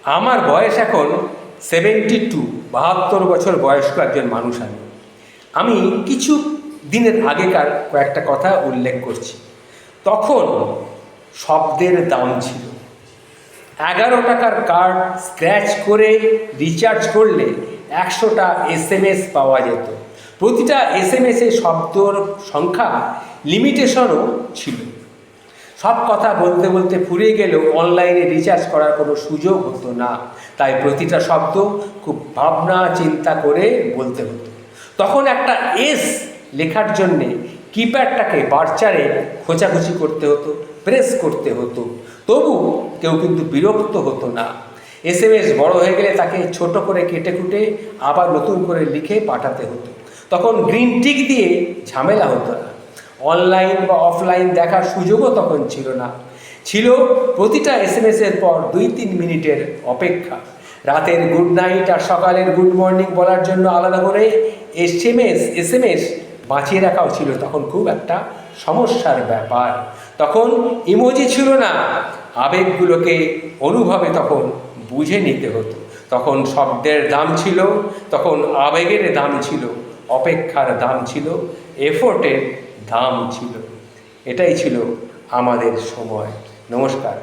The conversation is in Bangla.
আমার বয়স এখন 72, 72 বছর বয়স্ক একজন মানুষ। আমি কিছু দিনের আগেকার কয়েকটা কথা উল্লেখ করছি। তখন শব্দের দাম ছিল 11 টাকার কার্ড স্ক্র্যাচ করে রিচার্জ করলে 100টা SMS পাওয়া যেত। প্রতিটা SMS-এ শব্দর সংখ্যা লিমিটেশনও ছিল। সব কথা বলতে বলতে ফুরিয়ে গেলেও অনলাইনে রিচার্জ করার কোনো সুযোগ হতো না, তাই প্রতিটা শব্দ খুব ভাবনা চিন্তা করে বলতে হতো। তখন একটা লেখার জন্যে কিপ্যাডটাকে বারচারে খোঁচাখুচি করতে হতো, প্রেস করতে হতো। তবু কেউ কিন্তু বিরক্ত হতো না। SMS বড় হয়ে গেলে তাকে ছোট করে কেটে কুটে আবার নতুন করে লিখে পাঠাতে হতো। তখন গ্রিন টিক দিয়ে ঝামেলা হতো না। অনলাইন বা অফলাইন দেখার সুযোগও তখন ছিল না। ছিল প্রতিটা SMS-এর পর 2-3 মিনিটের অপেক্ষা। রাতের গুড নাইট আর সকালের গুড মর্নিং বলার জন্য আলাদা করে SMS বাঁচিয়ে রাখাও ছিল তখন খুব একটা সমস্যার ব্যাপার। তখন ইমোজি ছিল না, আবেগগুলোকে অনুভবে তখন বুঝে নিতে হতো। তখন শব্দের দাম ছিল, তখন আবেগের দাম ছিল, অপেক্ষার দাম ছিল, এফোর্টের দাম ছিল। এটাই ছিল আমাদের সময়। নমস্কার।